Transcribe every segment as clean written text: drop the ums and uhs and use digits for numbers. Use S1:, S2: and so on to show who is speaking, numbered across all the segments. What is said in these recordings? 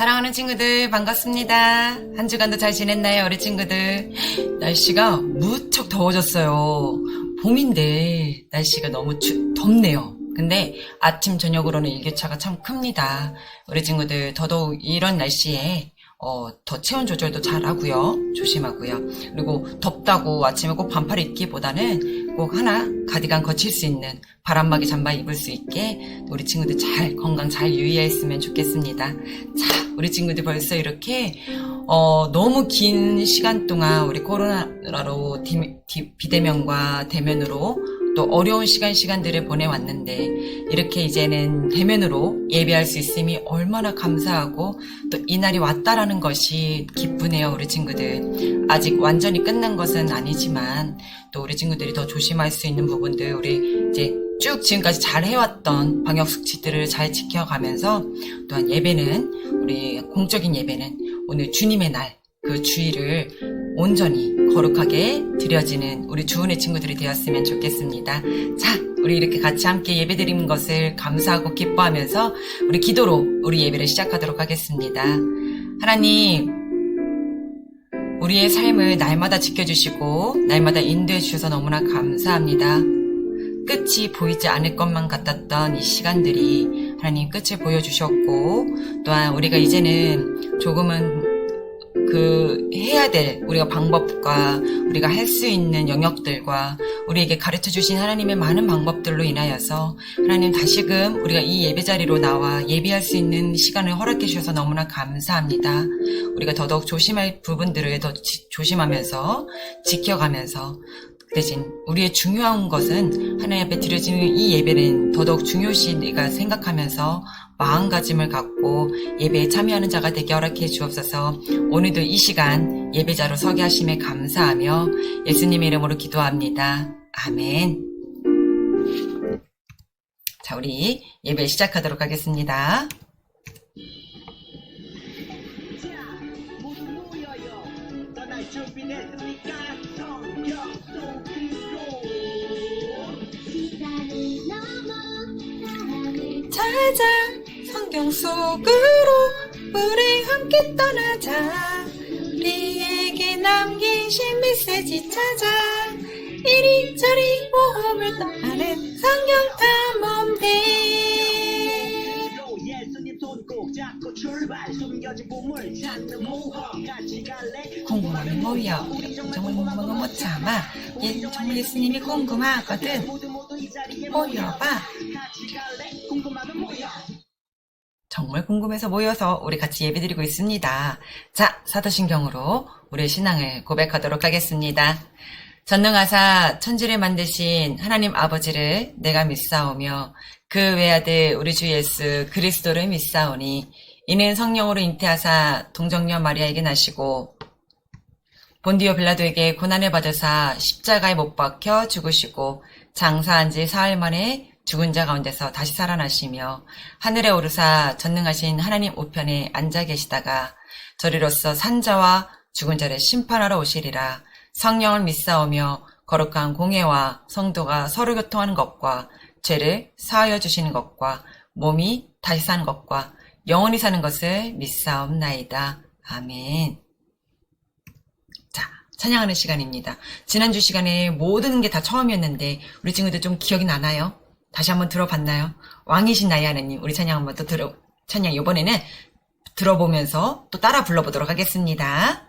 S1: 사랑하는 친구들 반갑습니다. 한 주간도 잘 지냈나요, 우리 친구들? 날씨가 무척 더워졌어요. 봄인데 날씨가 너무 덥네요. 근데 아침 저녁으로는 일교차가 참 큽니다. 우리 친구들 더더욱 이런 날씨에 더 체온 조절도 잘 하고요. 조심하고요. 그리고 덥다고 아침에 꼭 반팔 입기보다는 꼭 하나 가디건 거칠 수 있는 바람막이 잠바 입을 수 있게 우리 친구들 잘 건강 잘 유의했으면 좋겠습니다. 자, 우리 친구들 벌써 이렇게 너무 긴 시간 동안 우리 코로나로 비대면과 대면으로 또 어려운 시간들을 보내왔는데 이렇게 이제는 대면으로 예배할 수 있음이 얼마나 감사하고 또 이날이 왔다라는 것이 기쁘네요, 우리 친구들. 아직 완전히 끝난 것은 아니지만 또 우리 친구들이 더 조심할 수 있는 부분들 우리 이제 쭉 지금까지 잘 해왔던 방역 수칙들을 잘 지켜가면서 또한 예배는 우리 공적인 예배는 오늘 주님의 날 그 주일을 온전히 거룩하게 드려지는 우리 주은의 친구들이 되었으면 좋겠습니다. 자, 우리 이렇게 같이 함께 예배드리는 것을 감사하고 기뻐하면서 우리 기도로 우리 예배를 시작하도록 하겠습니다. 하나님, 우리의 삶을 날마다 지켜주시고 날마다 인도해 주셔서 너무나 감사합니다. 끝이 보이지 않을 것만 같았던 이 시간들이 하나님 끝을 보여주셨고 또한 우리가 이제는 조금은 해야 될 우리가 방법과 우리가 할 수 있는 영역들과 우리에게 가르쳐 주신 하나님의 많은 방법들로 인하여서 하나님 다시금 우리가 이 예배 자리로 나와 예배할 수 있는 시간을 허락해 주셔서 너무나 감사합니다. 우리가 더더욱 조심할 부분들을 더 조심하면서 지켜가면서 대신 우리의 중요한 것은 하나님 앞에 드려지는 이 예배는 더더욱 중요시 내가 생각하면서 마음가짐을 갖고 예배에 참여하는 자가 되게 허락해 주옵소서. 오늘도 이 시간 예배자로 서게 하심에 감사하며 예수님의 이름으로 기도합니다. 아멘. 자, 우리 예배 시작하도록 하겠습니다. 찾아 성경 속으로 우리 함께 떠나자. 우리에게 남기신 메시지 찾아 이리저리 모험을 떠나는 성경 탐험대. 궁금하면 모여. 정말 궁금한 못 참아. 정말 예수님이 궁금하거든. 모여봐. 정말 궁금해서 모여서 우리 같이 예배드리고 있습니다. 자, 사도신경으로 우리의 신앙을 고백하도록 하겠습니다. 전능하사 천지를 만드신 하나님 아버지를 내가 믿사오며 그 외아들 우리 주 예수 그리스도를 믿사오니 이는 성령으로 잉태하사 동정녀 마리아에게 나시고 본디오 빌라도에게 고난을 받으사 십자가에 못 박혀 죽으시고 장사한 지 사흘 만에 죽은 자 가운데서 다시 살아나시며 하늘에 오르사 전능하신 하나님 우편에 앉아 계시다가 저리로서 산자와 죽은 자를 심판하러 오시리라. 성령을 믿사오며 거룩한 공회와 성도가 서로 교통하는 것과 죄를 사하여 주시는 것과 몸이 다시 사는 것과 영원히 사는 것을 믿사옵나이다. 아멘. 자, 찬양하는 시간입니다. 지난주 시간에 모든 게 다 처음이었는데 우리 친구들 좀 기억이 나나요? 다시 한번 들어봤나요? 왕이신 나의 하나님, 우리 찬양 한번 또 찬양 이번에는 들어보면서 또 따라 불러보도록 하겠습니다.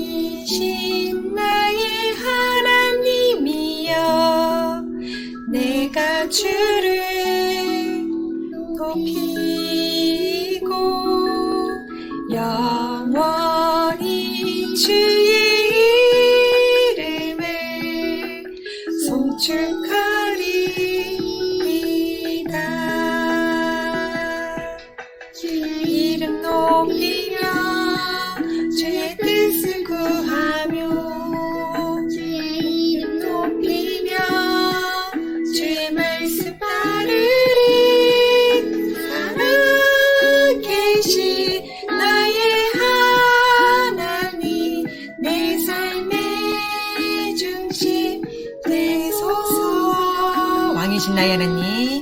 S1: 왕이신 나의 하나님이여 내가 주를 높이고 영원히 주의 이름을 송축하리이다. 주의 이름 높이며 주의 뜻을 구하며 주의 이름 높이며 주의 왕이신 나의 하나님,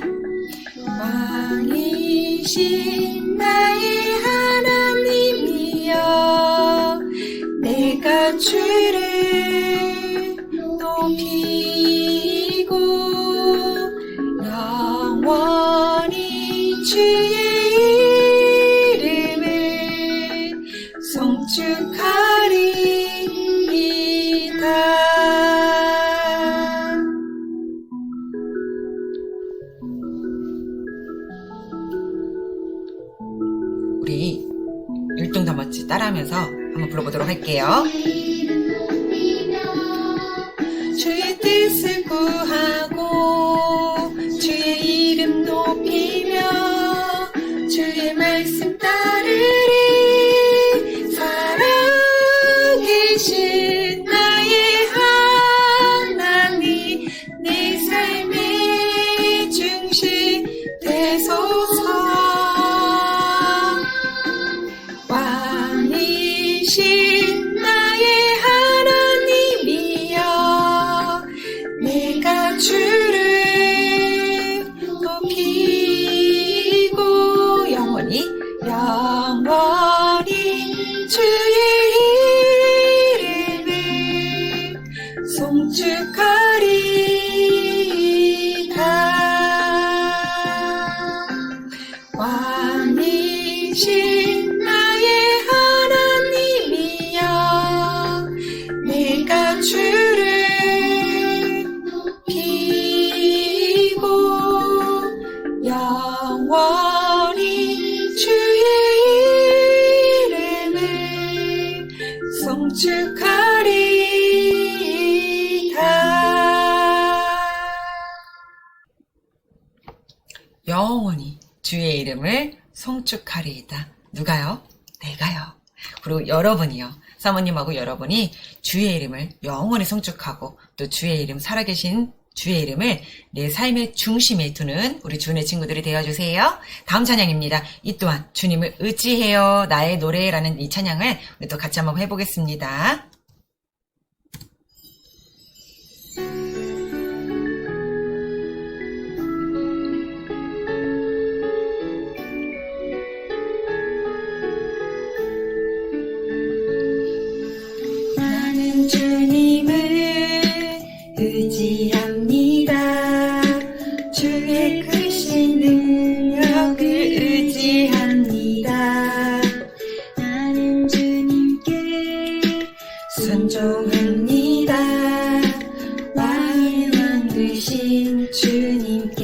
S1: 왕이신 나의 하나님이여, 내가 주를 높이고 영원히 주의 이름을 송축하리이다. 우리 율동단맞지 따라하면서 한번 불러보도록 할게요. 주의 뜻을 구하고 주의 이름 높이며 주의 말씀 따르리. 살아계신 나의 하나님, 내 삶의 중심 되소서. 왕이신 나의 하나님이여, 내가 주를 높이고 영원히 주의 이름을 송축하리이다. 왕이신 나의 하나님이여, 내가 주를 높이고 영원히 주의 이름을 송축하리이다. 영원히 주의 이름을 송축하리이다. 누가요? 내가요. 그리고 여러분이요. 사모님하고 여러분이 주의 이름을 영원히 송축하고 또 주의 이름, 살아계신 주의 이름을 내 삶의 중심에 두는 우리 주의 친구들이 되어주세요. 다음 찬양입니다. 이 또한 주님을 의지해요 나의 노래라는 이 찬양을 우리 또 같이 한번 해보겠습니다. 나는 주님을 의지합니다. 주의 크신 능력을 의지합니다. 나는 주님께 순종합니다. 왕의 왕 되신 주님께.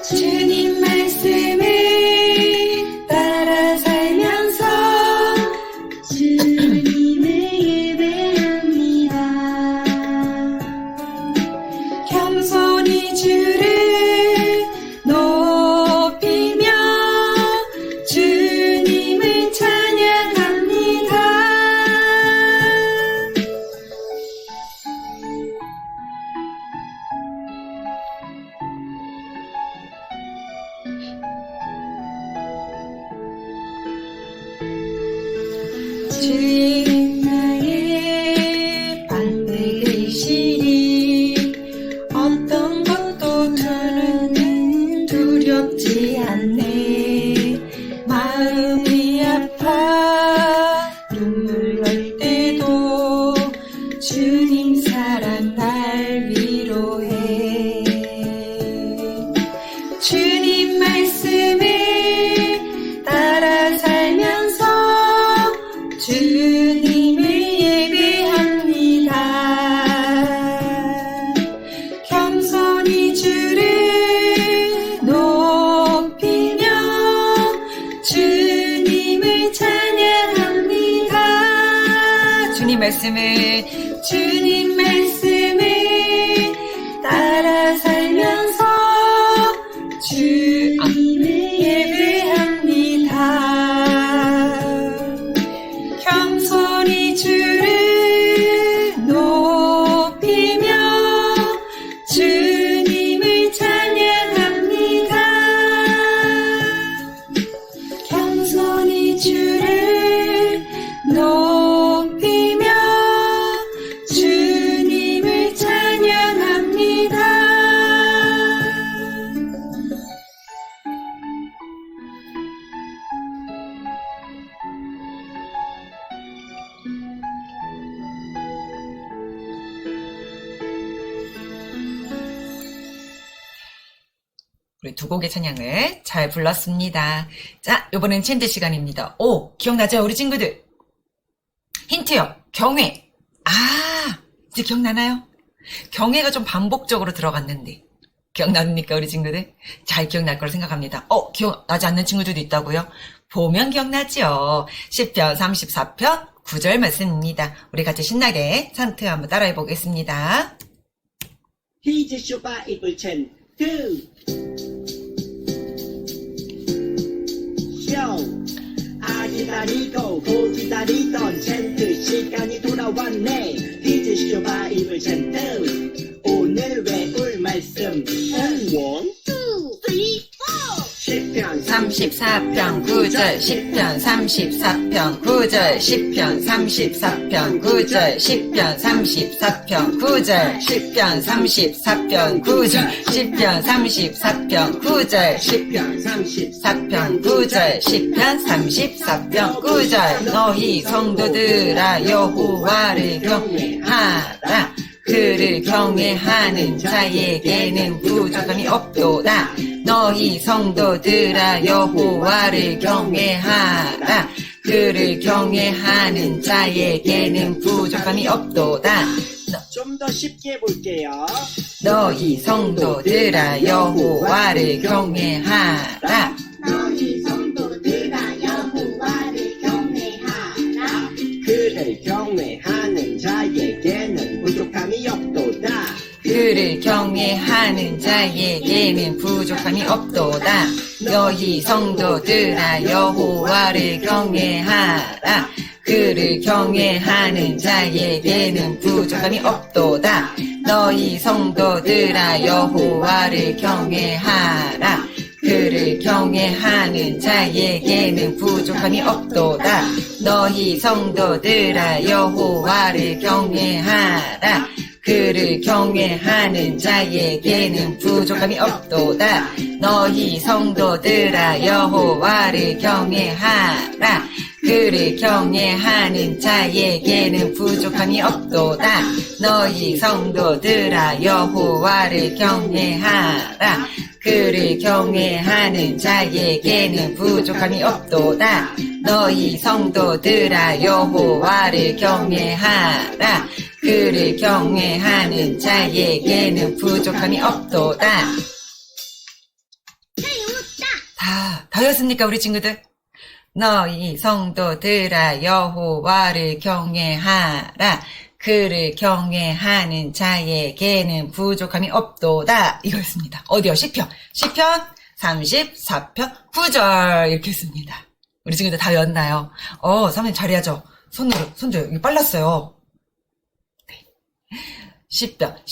S1: 주님 말씀을 따라 살면서 주님을 예배합니다. 겸손히 주를 높이며 주님을 찬양합니다. 주의 나의 방패 되시리. 어떤 것도 두렵지 않네. 마음이 아파 눈물 날 때도 주님 사랑 날 위로해. 주님 말씀을 따라 살면서 주님을 예배합니다. 겸손히 주를 높이며 주님을 찬양합니다. 주님 말씀을 따라 살면서 주님을 예배합니다. 겸손히 주를 높이며 주님을 찬양합니다. 겸손히 주를 높이며 주님을 찬양합니다. 우리 두 곡의 찬양을 잘 불렀습니다. 자, 이번엔 챈트 시간입니다. 오, 기억나죠? 우리 친구들. 힌트요. 경회. 아, 이제 기억나나요? 경회가 좀 반복적으로 들어갔는데. 기억납니까, 우리 친구들? 잘 기억날 거라 생각합니다. 기억나지 않는 친구들도 있다고요? 보면 기억나죠? 시편 34편 9절 말씀입니다. 우리 같이 신나게 찬트 한번 따라해 보겠습니다.
S2: 히즈쇼바 입을 챈트 쇼 기다리고 고 기다리던 챈트 시간이 돌아왔네. 히즈쇼바 입을 챈트 오늘 외울 말씀 1, 2, 3, 4
S1: 34편 9절 시편 34편 9절 시편 34편 9절 시편 34편 9절 시편 34편 9절 시편 34편 9절 시편 34편 9절 시편 34편 9절 너희 성도들아 여호와를 경외하라. 그를 경외하는 자에게는 부족함이 없도다. 너희 성도들아 여호와를 경외하라. 그를 경외하는 자에게는 부족함이 없도다.
S2: 좀 더 쉽게 볼게요.
S1: 너희 성도들아 여호와를 경외하라.
S3: 너희 성도들아 여호와를 경외하라.
S2: 그를 경외하는 자에게는 부족함이 없도다.
S1: 그를 경외하는 자에게는 부족함이 없도다. 너희 성도들아 여호와를 경외하라. 그를 경외하는 자에게는 부족함이 없도다. 너희 성도들아 여호와를 경외하라. 그를 경외하는 자에게는 부족함이 없도다. 너희 성도들아 여호와를 경외하라. 그를 경외하는 자에게는 부족함이 없도다. 너희 성도들아 여호와를 경외하라. 그를 경외하는 자에게는 부족함이 없도다. 너희 성도들아 여호와를 경외하라. 그를 경외하는 자에게는 부족함이 없도다. 너희 성도들아 여호와를 경외하라. 그를 경외하는 자에게는 부족함이 없도다. 다였습니까, 우리 친구들? 너희 성도들아 여호와를 경외하라. 그를 경외하는 자에게는 부족함이 없도다. 이거였습니다. 어디요? 시편 34편 9절 이렇게 했습니다. 우리 친구들 다 외웠나요? 사모님 잘해야죠. 손들 이게 빨랐어요. 네. 시편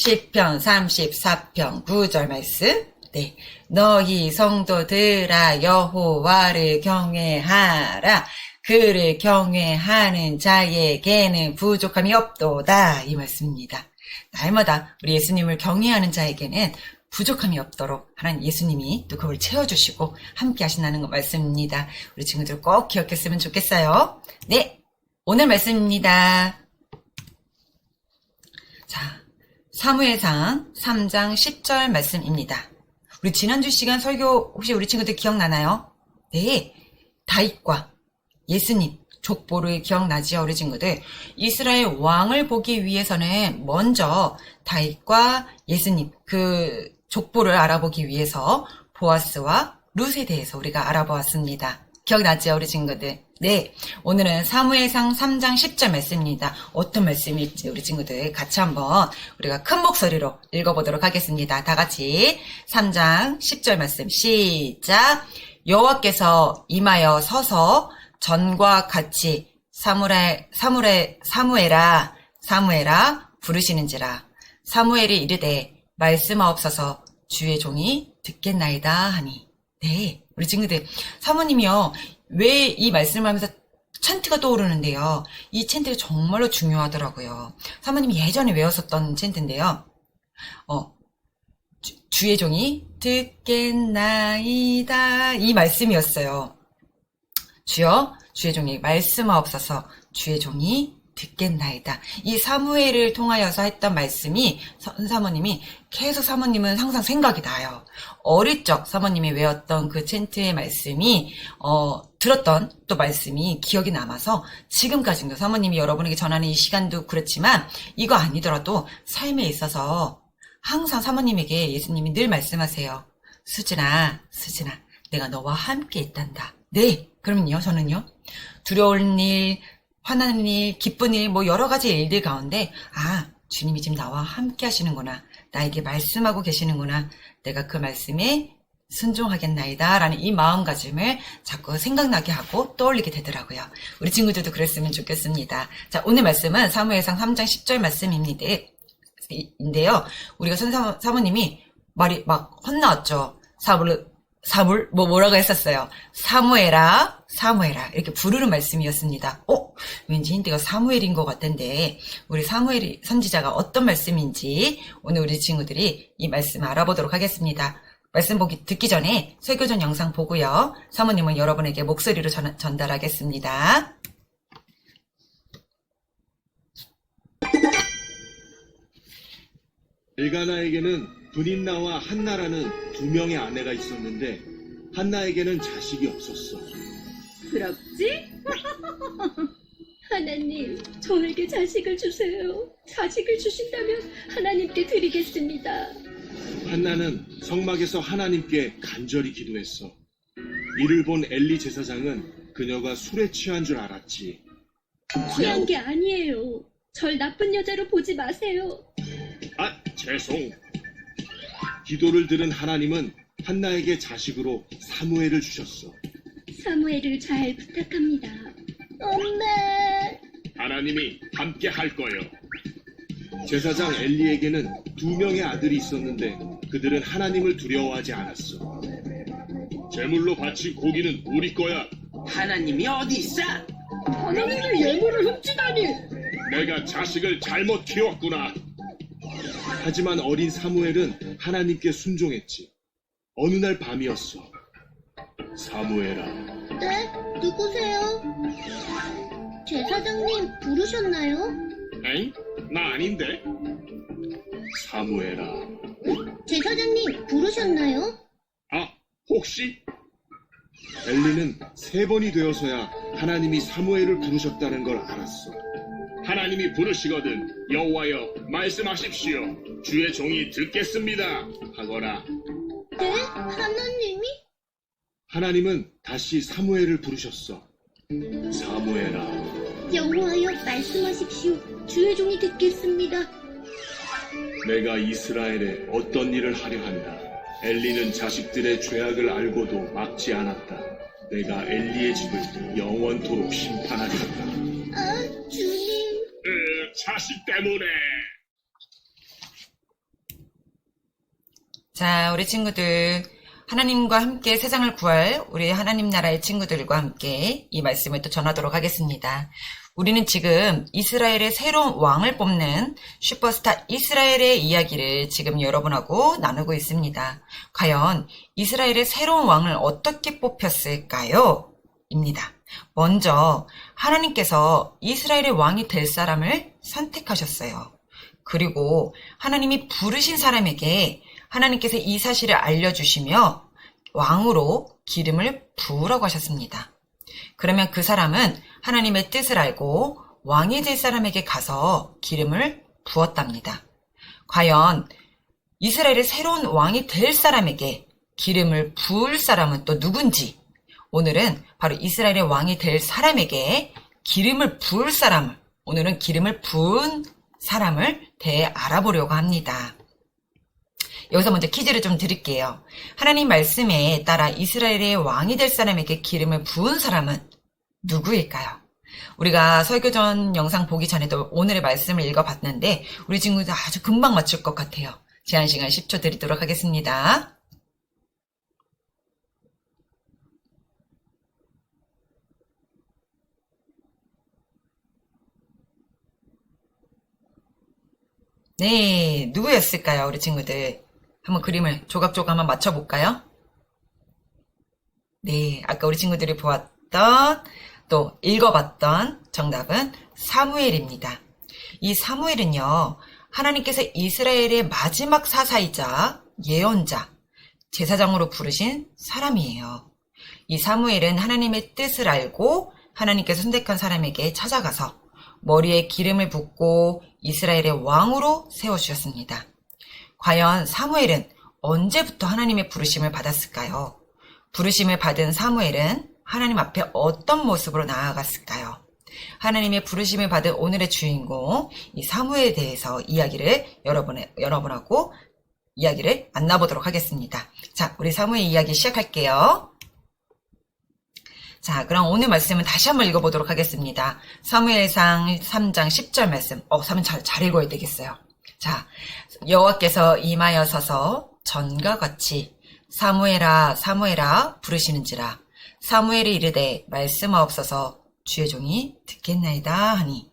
S1: 34편 9절 말씀. 네. 너희 성도들아 여호와를 경외하라. 그를 경외하는 자에게는 부족함이 없도다. 이 말씀입니다. 날마다 우리 예수님을 경외하는 자에게는 부족함이 없도록 하나님 예수님이 또 그걸 채워주시고 함께 하신다는 거 말씀입니다. 우리 친구들 꼭 기억했으면 좋겠어요. 네, 오늘 말씀입니다. 자, 사무엘상 3장 10절 말씀입니다. 우리 지난주 시간 설교 혹시 우리 친구들 기억나나요? 네, 다윗과 예수님 족보를 기억나지요, 우리 친구들? 이스라엘 왕을 보기 위해서는 먼저 다윗과 예수님 그 족보를 알아보기 위해서 보아스와 룻에 대해서 우리가 알아보았습니다. 기억나지요, 우리 친구들? 네, 오늘은 사무엘상 3장 10절 말씀입니다. 어떤 말씀일지 우리 친구들 같이 한번 우리가 큰 목소리로 읽어보도록 하겠습니다. 다 같이 3장 10절 말씀 시작. 여호와께서 임하여 서서 전과 같이 사무엘아 부르시는지라. 사무엘이 이르되 말씀하옵소서 주의 종이 듣겠나이다 하니. 네, 우리 친구들 사모님이요 왜 이 말씀을 하면서 챈트가 떠오르는데요. 이 챈트가 정말로 중요하더라고요. 사모님이 예전에 외웠었던 챈트인데요. 주의 종이 듣겠나이다 이 말씀이었어요. 주여 주의 종이 말씀하옵소서 주의 종이 듣겠나이다. 이 사무엘을 통하여서 했던 말씀이 사모님이 계속 사모님은 항상 생각이 나요. 어릴 적 사모님이 외웠던 그 챈트의 말씀이 들었던 또 말씀이 기억이 남아서 지금까지도 사모님이 여러분에게 전하는 이 시간도 그렇지만 이거 아니더라도 삶에 있어서 항상 사모님에게 예수님이 늘 말씀하세요. 수진아, 내가 너와 함께 있단다. 네, 그러면요, 저는요, 두려운 일, 화나는 일, 기쁜 일, 뭐 여러 가지 일들 가운데, 주님이 지금 나와 함께 하시는구나. 나에게 말씀하고 계시는구나. 내가 그 말씀에 순종하겠나이다. 라는 이 마음가짐을 자꾸 생각나게 하고 떠올리게 되더라고요. 우리 친구들도 그랬으면 좋겠습니다. 자, 오늘 말씀은 사무엘상 3장 10절 말씀인데요. 우리가 사모님이 말이 막 혼나왔죠. 뭐라고 했었어요. 사무엘아 이렇게 부르는 말씀이었습니다. 왠지 힌트가 사무엘인 것 같은데 우리 사무엘 선지자가 어떤 말씀인지 오늘 우리 친구들이 이 말씀을 알아보도록 하겠습니다. 말씀 듣기 전에 설교전 영상 보고요. 사모님은 여러분에게 목소리로 전달하겠습니다.
S4: 엘가나에게는 브닌나와 한나라는 두 명의 아내가 있었는데 한나에게는 자식이 없었어.
S3: 부럽지? 하나님, 저에게 자식을 주세요. 자식을 주신다면 하나님께 드리겠습니다.
S4: 한나는 성막에서 하나님께 간절히 기도했어. 이를 본 엘리 제사장은 그녀가 술에 취한 줄 알았지.
S3: 취한 게 아니에요. 절 나쁜 여자로 보지 마세요.
S4: 죄송. 기도를 들은 하나님은 한나에게 자식으로 사무엘을 주셨어.
S3: 사무엘을 잘 부탁합니다. 엄마.
S4: 하나님이 함께 할 거예요. 제사장 엘리에게는 두 명의 아들이 있었는데 그들은 하나님을 두려워하지 않았어. 제물로 바친 고기는 우리 거야.
S2: 하나님이 어디 있어?
S3: 하나님의 예물을 훔치다니.
S4: 내가 자식을 잘못 키웠구나. 하지만 어린 사무엘은 하나님께 순종했지. 어느 날 밤이었어. 사무엘아.
S3: 네? 누구세요? 제사장님 부르셨나요?
S4: 에잉? 나 아닌데? 사무엘아.
S3: 제사장님 부르셨나요?
S4: 혹시? 엘리는 3번이 되어서야 하나님이 사무엘을 부르셨다는 걸 알았어. 하나님이 부르시거든 여호와여 말씀하십시오. 주의 종이 듣겠습니다 하거라.
S3: 네? 하나님이?
S4: 하나님은 다시 사무엘을 부르셨어. 사무엘아.
S3: 여호와여 말씀하십시오. 주의 종이 듣겠습니다.
S4: 내가 이스라엘에 어떤 일을 하려 한다. 엘리는 자식들의 죄악을 알고도 막지 않았다. 내가 엘리의 집을 영원토록 심판하겠다.
S3: 주님.
S4: 자식 때문에.
S1: 자, 우리 친구들, 하나님과 함께 세상을 구할 우리 하나님 나라의 친구들과 함께 이 말씀을 또 전하도록 하겠습니다. 우리는 지금 이스라엘의 새로운 왕을 뽑는 슈퍼스타 이스라엘의 이야기를 지금 여러분하고 나누고 있습니다. 과연 이스라엘의 새로운 왕을 어떻게 뽑혔을까요? 입니다. 먼저 하나님께서 이스라엘의 왕이 될 사람을 선택하셨어요. 그리고 하나님이 부르신 사람에게 하나님께서 이 사실을 알려주시며 왕으로 기름을 부으라고 하셨습니다. 그러면 그 사람은 하나님의 뜻을 알고 왕이 될 사람에게 가서 기름을 부었답니다. 과연 이스라엘의 새로운 왕이 될 사람에게 기름을 부을 사람은 또 누군지, 오늘은 바로 이스라엘의 왕이 될 사람에게 기름을 부을 사람을, 오늘은 기름을 부은 사람을 대해 알아보려고 합니다. 여기서 먼저 퀴즈를 좀 드릴게요. 하나님 말씀에 따라 이스라엘의 왕이 될 사람에게 기름을 부은 사람은 누구일까요? 우리가 설교전 영상 보기 전에도 오늘의 말씀을 읽어봤는데 우리 친구들 아주 금방 맞출 것 같아요. 제한 시간 10초 드리도록 하겠습니다. 네, 누구였을까요, 우리 친구들? 한번 그림을 조각조각 한번 맞춰볼까요? 네, 아까 우리 친구들이 보았던 또 읽어봤던 정답은 사무엘입니다. 이 사무엘은요, 하나님께서 이스라엘의 마지막 사사이자 예언자, 제사장으로 부르신 사람이에요. 이 사무엘은 하나님의 뜻을 알고 하나님께서 선택한 사람에게 찾아가서 머리에 기름을 붓고 이스라엘의 왕으로 세워주셨습니다. 과연 사무엘은 언제부터 하나님의 부르심을 받았을까요? 부르심을 받은 사무엘은 하나님 앞에 어떤 모습으로 나아갔을까요? 하나님의 부르심을 받은 오늘의 주인공, 이 사무엘에 대해서 여러분하고 이야기를 만나보도록 하겠습니다. 자, 우리 사무엘 이야기 시작할게요. 자, 그럼 오늘 말씀은 다시 한번 읽어보도록 하겠습니다. 사무엘상 3장 10절 말씀. 사무엘 잘 읽어야 되겠어요. 자, 여호와께서 임하여 서서 전과 같이 사무엘아 사무엘아 부르시는지라. 사무엘이 이르되 말씀하옵소서 주의 종이 듣겠나이다 하니,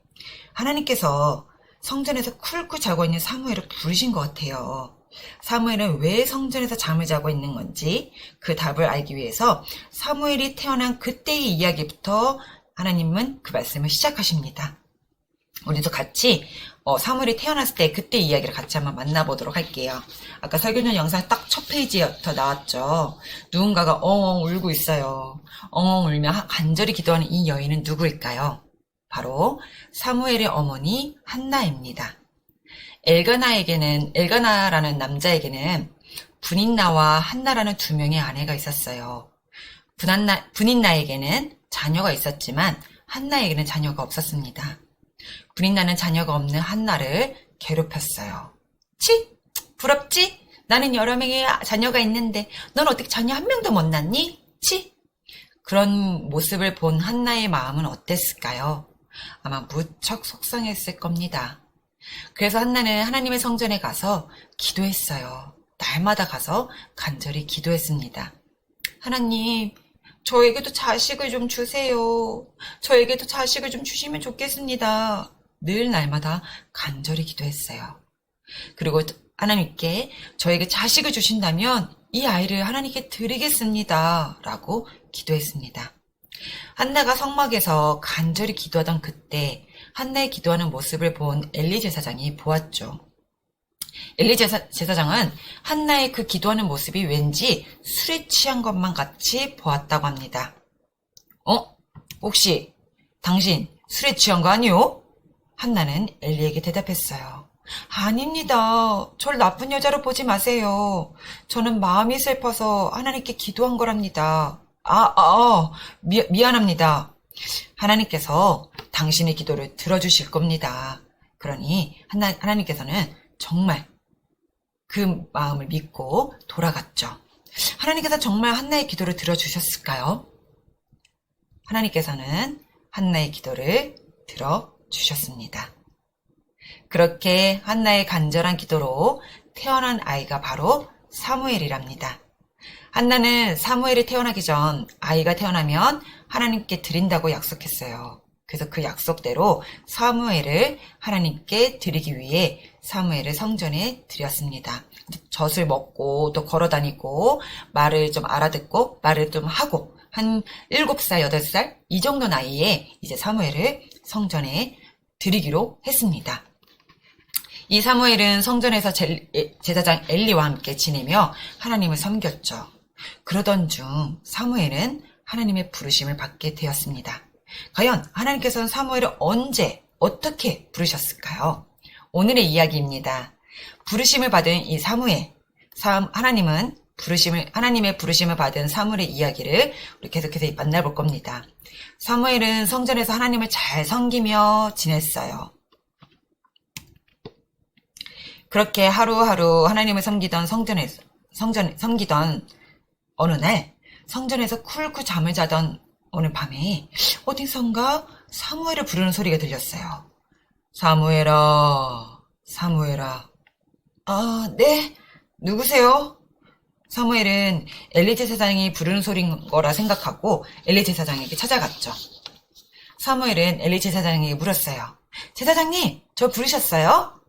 S1: 하나님께서 성전에서 쿨쿨 자고 있는 사무엘을 부르신 것 같아요. 사무엘은 왜 성전에서 잠을 자고 있는 건지 그 답을 알기 위해서 사무엘이 태어난 그때의 이야기부터 하나님은 그 말씀을 시작하십니다. 우리도 같이 사무엘이 태어났을 때 그때 이야기를 같이 한번 만나보도록 할게요. 아까 설교전 영상 딱 첫 페이지부터 나왔죠. 누군가가 엉엉 울고 있어요. 엉엉 울며 간절히 기도하는 이 여인은 누구일까요? 바로 사무엘의 어머니 한나입니다. 엘가나라는 남자에게는 분인나와 한나라는 두 명의 아내가 있었어요. 분인나에게는 자녀가 있었지만 한나에게는 자녀가 없었습니다. 분인나는 자녀가 없는 한나를 괴롭혔어요. 치? 부럽지? 나는 여러 명의 자녀가 있는데 넌 어떻게 자녀 한 명도 못 낳니? 치? 그런 모습을 본 한나의 마음은 어땠을까요? 아마 무척 속상했을 겁니다. 그래서 한나는 하나님의 성전에 가서 기도했어요. 날마다 가서 간절히 기도했습니다. 하나님, 저에게도 자식을 좀 주세요. 저에게도 자식을 좀 주시면 좋겠습니다. 늘 날마다 간절히 기도했어요. 그리고 하나님께 저에게 자식을 주신다면 이 아이를 하나님께 드리겠습니다. 라고 기도했습니다. 한나가 성막에서 간절히 기도하던 그때 한나의 기도하는 모습을 본 엘리 제사장이 보았죠. 엘리 제사장은 한나의 그 기도하는 모습이 왠지 술에 취한 것만 같이 보았다고 합니다. 혹시 당신 술에 취한 거 아니요? 한나는 엘리에게 대답했어요. 아닙니다. 절 나쁜 여자로 보지 마세요. 저는 마음이 슬퍼서 하나님께 기도한 거랍니다. 미안합니다. 하나님께서 당신의 기도를 들어주실 겁니다. 그러니 하나님께서는 정말 그 마음을 믿고 돌아갔죠. 하나님께서 정말 한나의 기도를 들어주셨을까요? 하나님께서는 한나의 기도를 들어주셨습니다. 그렇게 한나의 간절한 기도로 태어난 아이가 바로 사무엘이랍니다. 한나는 사무엘이 태어나기 전 아이가 태어나면 하나님께 드린다고 약속했어요. 그래서 그 약속대로 사무엘을 하나님께 드리기 위해 사무엘을 성전에 드렸습니다. 젖을 먹고 또 걸어다니고 말을 좀 알아듣고 말을 좀 하고 한 7살, 8살 이 정도 나이에 이제 사무엘을 성전에 드리기로 했습니다. 이 사무엘은 성전에서 제사장 엘리와 함께 지내며 하나님을 섬겼죠. 그러던 중 사무엘은 하나님의 부르심을 받게 되었습니다. 과연 하나님께서는 사무엘을 언제 어떻게 부르셨을까요? 오늘의 이야기입니다. 부르심을 받은 이 사무엘, 하나님의 부르심을 받은 사무엘의 이야기를 우리 계속해서 만나볼 겁니다. 사무엘은 성전에서 하나님을 잘 섬기며 지냈어요. 그렇게 하루하루 하나님을 섬기던 섬기던 어느 날 성전에서 쿨쿨 잠을 자던 어느 밤에 어디선가 사무엘을 부르는 소리가 들렸어요. 사무엘아, 사무엘아. 네? 누구세요? 사무엘은 엘리 제사장이 부르는 소리인 거라 생각하고 엘리 제사장에게 찾아갔죠. 사무엘은 엘리 제사장에게 물었어요. 제사장님, 저 부르셨어요?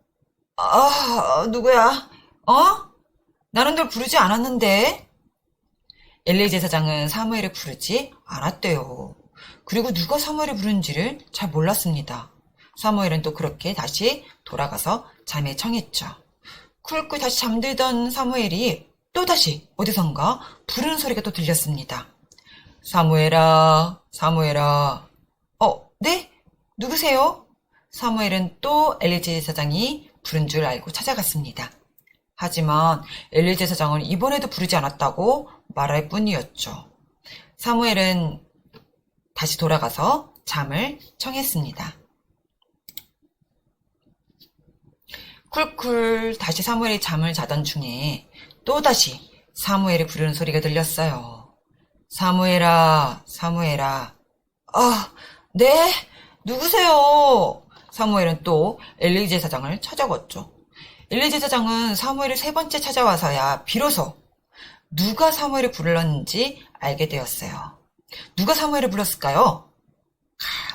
S1: 누구야? 나는 널 부르지 않았는데. 엘리 제사장은 사무엘을 부르지 않았대요. 그리고 누가 사무엘을 부르는지를 잘 몰랐습니다. 사무엘은 또 그렇게 다시 돌아가서 잠에 청했죠. 쿨쿨 다시 잠들던 사무엘이 또다시 어디선가 부르는 소리가 또 들렸습니다. 사무엘아, 사무엘아. 네? 누구세요? 사무엘은 또 엘리 제사장이 부른 줄 알고 찾아갔습니다. 하지만 엘리 제사장은 이번에도 부르지 않았다고 말할 뿐이었죠. 사무엘은 다시 돌아가서 잠을 청했습니다. 쿨쿨 다시 사무엘이 잠을 자던 중에 또다시 사무엘이 부르는 소리가 들렸어요. 사무엘아, 사무엘아. 네? 누구세요? 사무엘은 또 엘리 제사장을 찾아갔죠. 엘리 제사장은 사무엘을 세 번째 찾아와서야 비로소 누가 사무엘을 불렀는지 알게 되었어요. 누가 사무엘을 불렀을까요?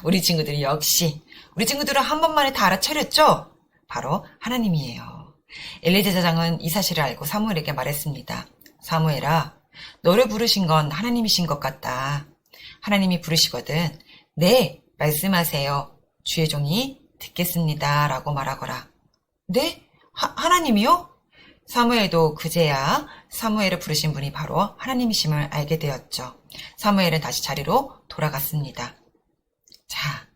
S1: 우리 친구들이 역시 우리 친구들은 한 번만에 다 알아차렸죠? 바로 하나님이에요. 엘리 제사장은 이 사실을 알고 사무엘에게 말했습니다. 사무엘아, 너를 부르신 건 하나님이신 것 같다. 하나님이 부르시거든. 네, 말씀하세요. 주의 종이 듣겠습니다. 라고 말하거라. 네? 하나님이요? 사무엘도 그제야 사무엘을 부르신 분이 바로 하나님이심을 알게 되었죠. 사무엘은 다시 자리로 돌아갔습니다. 자,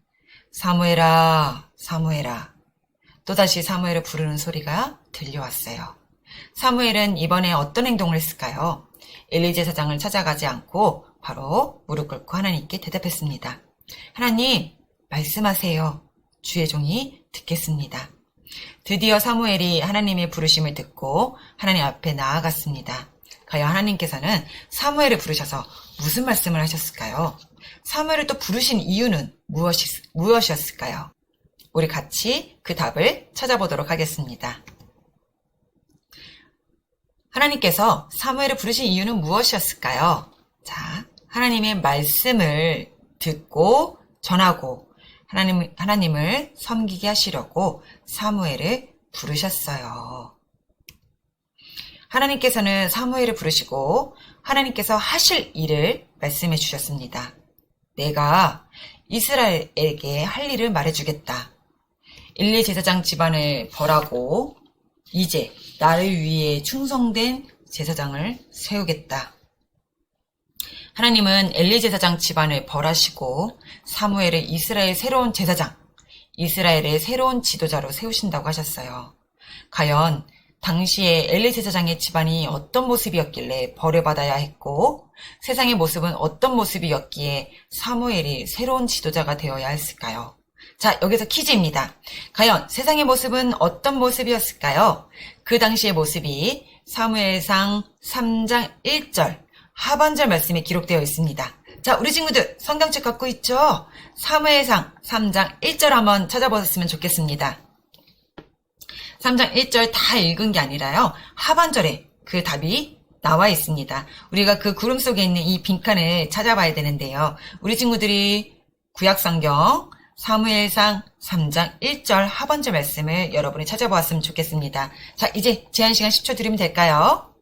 S1: 사무엘아, 사무엘아. 또다시 사무엘을 부르는 소리가 들려왔어요. 사무엘은 이번에 어떤 행동을 했을까요? 엘리 제사장을 찾아가지 않고 바로 무릎 꿇고 하나님께 대답했습니다. 하나님, 말씀하세요. 주의 종이 듣겠습니다. 드디어 사무엘이 하나님의 부르심을 듣고 하나님 앞에 나아갔습니다. 과연 하나님께서는 사무엘을 부르셔서 무슨 말씀을 하셨을까요? 사무엘을 또 부르신 이유는 무엇이었을까요? 우리 같이 그 답을 찾아보도록 하겠습니다. 하나님께서 사무엘을 부르신 이유는 무엇이었을까요? 자, 하나님의 말씀을 듣고 전하고 하나님을 섬기게 하시려고 사무엘을 부르셨어요. 하나님께서는 사무엘을 부르시고 하나님께서 하실 일을 말씀해 주셨습니다. 내가 이스라엘에게 할 일을 말해주겠다. 엘리 제사장 집안을 벌하고 이제 나를 위해 충성된 제사장을 세우겠다. 하나님은 엘리 제사장 집안을 벌하시고 사무엘을 이스라엘의 새로운 제사장, 이스라엘의 새로운 지도자로 세우신다고 하셨어요. 과연 당시에 엘리 제사장의 집안이 어떤 모습이었길래 벌을 받아야 했고 세상의 모습은 어떤 모습이었기에 사무엘이 새로운 지도자가 되어야 했을까요? 자, 여기서 퀴즈입니다. 과연 세상의 모습은 어떤 모습이었을까요? 그 당시의 모습이 사무엘상 3장 1절 하반절 말씀에 기록되어 있습니다. 자, 우리 친구들 성경책 갖고 있죠? 사무엘상 3장 1절 한번 찾아보셨으면 좋겠습니다. 3장 1절 다 읽은 게 아니라요. 하반절에 그 답이 나와 있습니다. 우리가 그 구름 속에 있는 이 빈칸을 찾아봐야 되는데요. 우리 친구들이 구약성경 사무엘상 3장 1절 하반절 말씀을 여러분이 찾아보았으면 좋겠습니다. 자, 이제 제한시간 10초 드리면 될까요?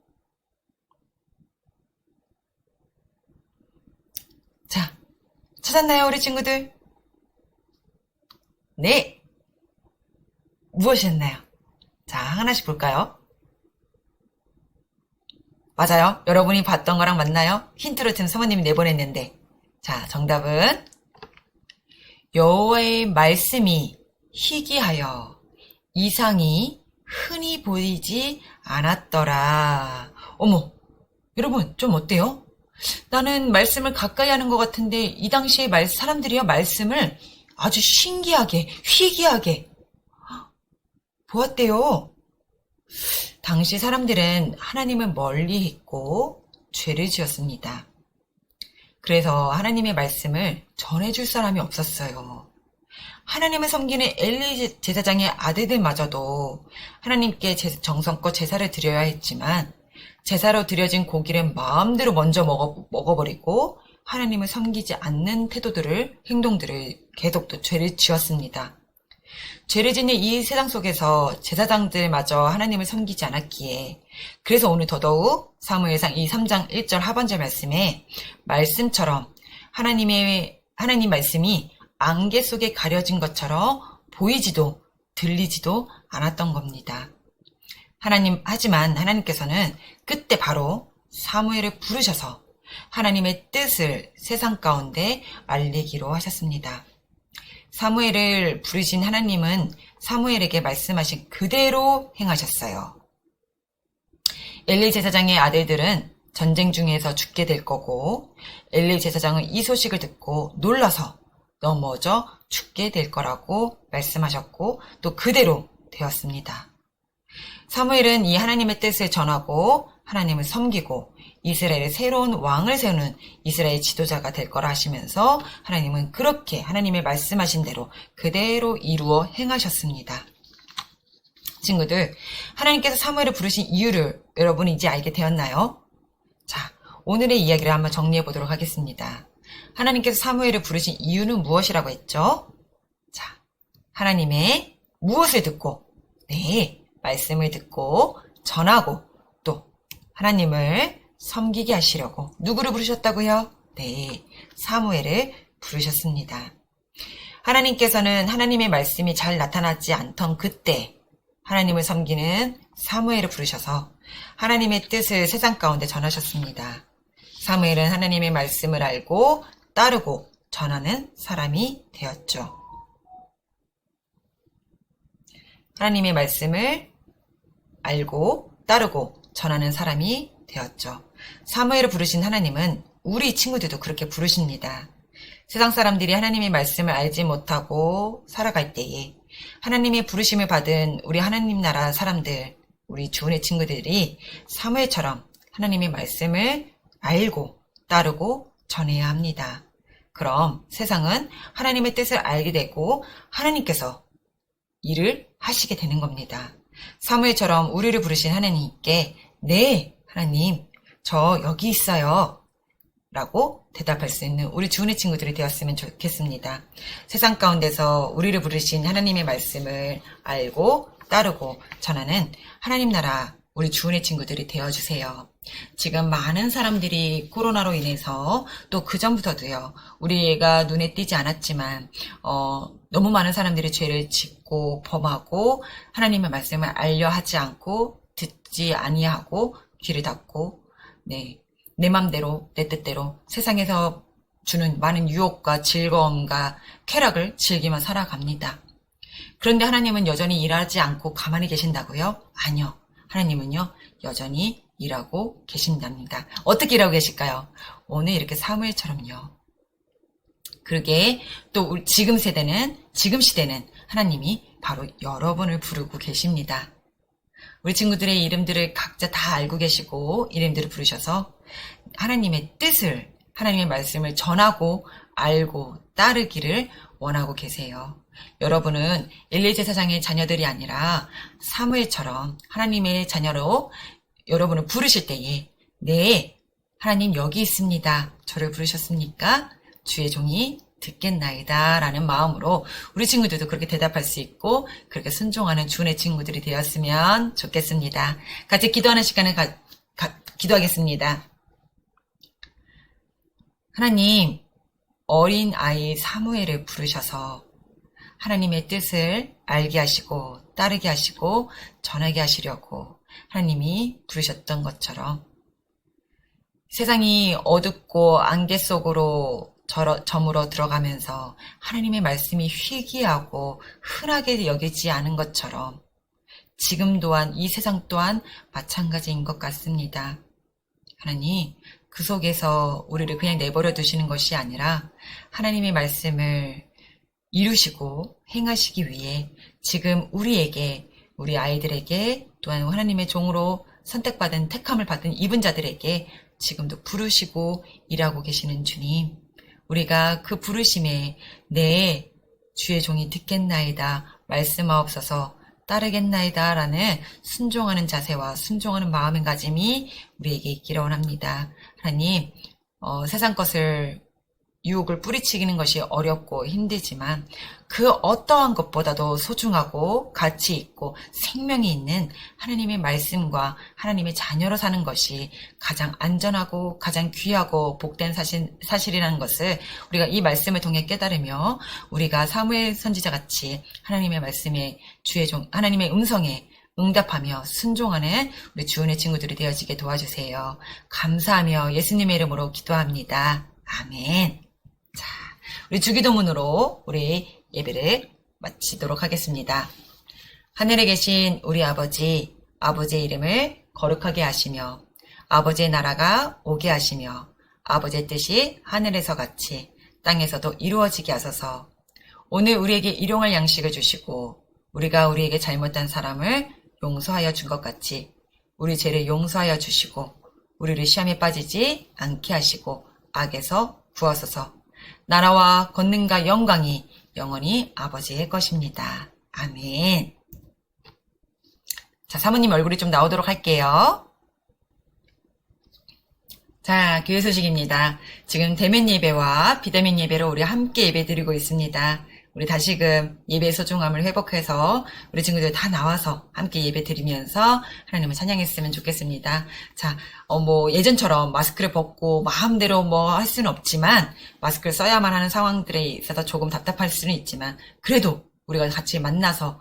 S1: 자, 찾았나요, 우리 친구들? 네. 무엇이었나요? 자, 하나씩 볼까요? 맞아요. 여러분이 봤던 거랑 맞나요? 힌트로 지금 사모님이 내보냈는데. 자, 정답은 여호와의 말씀이 희귀하여 이상이 흔히 보이지 않았더라. 어머, 여러분 좀 어때요? 나는 말씀을 가까이 하는 것 같은데 이 당시에 사람들이요 말씀을 아주 신기하게, 희귀하게 보았대요. 당시 사람들은 하나님을 멀리 했고 죄를 지었습니다. 그래서 하나님의 말씀을 전해줄 사람이 없었어요. 하나님을 섬기는 엘리 제사장의 아들들마저도 하나님께 정성껏 제사를 드려야 했지만 제사로 드려진 고기를 마음대로 먼저 먹어버리고 하나님을 섬기지 않는 행동들을 계속 또 죄를 지었습니다. 죄를 짓는 이 세상 속에서 제사장들마저 하나님을 섬기지 않았기에 그래서 오늘 더더욱 사무엘상 3장 1절 하반절 말씀에 말씀처럼 하나님의 하나님 말씀이 안개 속에 가려진 것처럼 보이지도 들리지도 않았던 겁니다. 하지만 하나님께서는 그때 바로 사무엘을 부르셔서 하나님의 뜻을 세상 가운데 알리기로 하셨습니다. 사무엘을 부르신 하나님은 사무엘에게 말씀하신 그대로 행하셨어요. 엘리 제사장의 아들들은 전쟁 중에서 죽게 될 거고, 엘리 제사장은 이 소식을 듣고 놀라서 넘어져 죽게 될 거라고 말씀하셨고, 또 그대로 되었습니다. 사무엘은 이 하나님의 뜻을 전하고 하나님을 섬기고 이스라엘의 새로운 왕을 세우는 이스라엘 지도자가 될 거라 하시면서 하나님은 그렇게 하나님의 말씀하신 대로 그대로 이루어 행하셨습니다. 친구들, 하나님께서 사무엘을 부르신 이유를 여러분이 이제 알게 되었나요? 자, 오늘의 이야기를 한번 정리해 보도록 하겠습니다. 하나님께서 사무엘을 부르신 이유는 무엇이라고 했죠? 자, 하나님의 무엇을 듣고, 네, 말씀을 듣고 전하고 또 하나님을 섬기게 하시려고 누구를 부르셨다고요? 네, 사무엘을 부르셨습니다. 하나님께서는 하나님의 말씀이 잘 나타나지 않던 그때 하나님을 섬기는 사무엘을 부르셔서 하나님의 뜻을 세상 가운데 전하셨습니다. 사무엘은 하나님의 말씀을 알고 따르고 전하는 사람이 되었죠. 하나님의 말씀을 알고 따르고 전하는 사람이 되었죠. 사무엘을 부르신 하나님은 우리 친구들도 그렇게 부르십니다. 세상 사람들이 하나님의 말씀을 알지 못하고 살아갈 때에 하나님의 부르심을 받은 우리 하나님 나라 사람들, 우리 주은의 친구들이 사무엘처럼 하나님의 말씀을 알고 따르고 전해야 합니다. 그럼 세상은 하나님의 뜻을 알게 되고 하나님께서 일을 하시게 되는 겁니다. 사무엘처럼 우리를 부르신 하나님께 네, 하나님, 저 여기 있어요 라고 대답할 수 있는 우리 주은의 친구들이 되었으면 좋겠습니다. 세상 가운데서 우리를 부르신 하나님의 말씀을 알고 따르고 전하는 하나님 나라 우리 주은의 친구들이 되어주세요. 지금 많은 사람들이 코로나로 인해서 또 그전부터도요. 우리가 눈에 띄지 않았지만 너무 많은 사람들이 죄를 짓고 범하고 하나님의 말씀을 알려 하지 않고 듣지 아니하고 귀를 닫고 내 맘대로 내 뜻대로 세상에서 주는 많은 유혹과 즐거움과 쾌락을 즐기며 살아갑니다. 그런데 하나님은 여전히 일하지 않고 가만히 계신다고요? 아니요. 하나님은요 여전히 일하고 계신답니다. 어떻게 일하고 계실까요? 오늘 이렇게 사무엘처럼요. 그러게 또 지금 시대는 하나님이 바로 여러분을 부르고 계십니다. 우리 친구들의 이름들을 각자 다 알고 계시고 이름들을 부르셔서 하나님의 뜻을, 하나님의 말씀을 전하고 알고 따르기를 원하고 계세요. 여러분은 엘리 제사장의 자녀들이 아니라 사무엘처럼 하나님의 자녀로 여러분을 부르실 때에 네, 하나님 여기 있습니다. 저를 부르셨습니까? 주의 종이 듣겠나이다 라는 마음으로 우리 친구들도 그렇게 대답할 수 있고 그렇게 순종하는 주의 친구들이 되었으면 좋겠습니다. 같이 기도하는 시간을 기도하겠습니다. 하나님, 어린 아이 사무엘을 부르셔서 하나님의 뜻을 알게 하시고 따르게 하시고 전하게 하시려고 하나님이 부르셨던 것처럼 세상이 어둡고 안개 속으로 저물어 들어가면서 하나님의 말씀이 희귀하고 흔하게 여기지 않은 것처럼 지금 또한 이 세상 또한 마찬가지인 것 같습니다. 하나님, 그 속에서 우리를 그냥 내버려 두시는 것이 아니라 하나님의 말씀을 이루시고 행하시기 위해 지금 우리에게, 우리 아이들에게 또한 하나님의 종으로 선택받은 택함을 받은 입은 자들에게 지금도 부르시고 일하고 계시는 주님, 우리가 그 부르심에 내 주의 종이 듣겠나이다, 말씀하옵소서, 따르겠나이다 라는 순종하는 자세와 순종하는 마음가짐이 우리에게 있기를 원합니다. 하나님, 세상 것을 유혹을 뿌리치기는 것이 어렵고 힘들지만 그 어떠한 것보다도 소중하고 가치 있고 생명이 있는 하나님의 말씀과 하나님의 자녀로 사는 것이 가장 안전하고 가장 귀하고 복된 사실이라는 것을 우리가 이 말씀을 통해 깨달으며 우리가 사무엘 선지자 같이 하나님의 말씀에 하나님의 음성에 응답하며 순종하는 우리 주은의 친구들이 되어지게 도와주세요. 감사하며 예수님의 이름으로 기도합니다. 아멘. 자, 우리 주기도문으로 우리 예배를 마치도록 하겠습니다. 하늘에 계신 우리 아버지, 아버지의 이름을 거룩하게 하시며 아버지의 나라가 오게 하시며 아버지의 뜻이 하늘에서 같이 땅에서도 이루어지게 하소서. 오늘 우리에게 일용할 양식을 주시고 우리가 우리에게 잘못한 사람을 용서하여 준 것 같이 우리 죄를 용서하여 주시고 우리를 시험에 빠지지 않게 하시고 악에서 구하소서. 나라와 권능과 영광이 영원히 아버지의 것입니다. 아멘. 자, 사모님 얼굴이 좀 나오도록 할게요. 자, 교회 소식입니다. 지금 대면 예배와 비대면 예배로 우리 함께 예배 드리고 있습니다. 우리 다시금 예배의 소중함을 회복해서 우리 친구들 다 나와서 함께 예배 드리면서 하나님을 찬양했으면 좋겠습니다. 자, 예전처럼 마스크를 벗고 마음대로 할 수는 없지만 마스크를 써야만 하는 상황들에 있어서 조금 답답할 수는 있지만 그래도 우리가 같이 만나서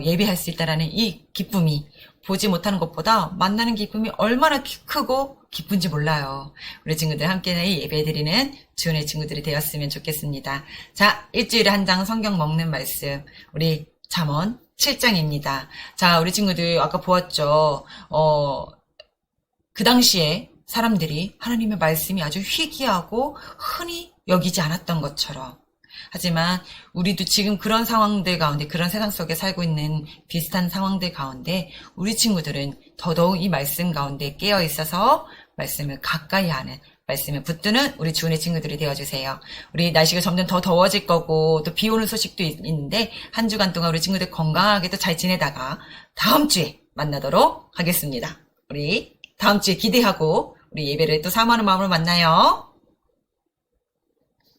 S1: 예배할 수 있다라는 이 기쁨이 보지 못하는 것보다 만나는 기쁨이 얼마나 크고 기쁜지 몰라요. 우리 친구들 함께 예배 드리는 주은의 친구들이 되었으면 좋겠습니다. 자, 일주일에 한 장 성경 먹는 말씀 우리 잠언 7장입니다. 자, 우리 친구들 아까 보았죠. 그 당시에 사람들이 하나님의 말씀이 아주 희귀하고 흔히 여기지 않았던 것처럼 하지만 우리도 지금 그런 상황들 가운데 그런 세상 속에 살고 있는 비슷한 상황들 가운데 우리 친구들은 더더욱 이 말씀 가운데 깨어 있어서 말씀을 가까이 하는 말씀을 붙드는 우리 주은의 친구들이 되어주세요. 우리 날씨가 점점 더 더워질 거고 또 비 오는 소식도 있는데 한 주간 동안 우리 친구들 건강하게 또 잘 지내다가 다음 주에 만나도록 하겠습니다. 우리 다음 주에 기대하고 우리 예배를 또 사모하는 마음으로 만나요.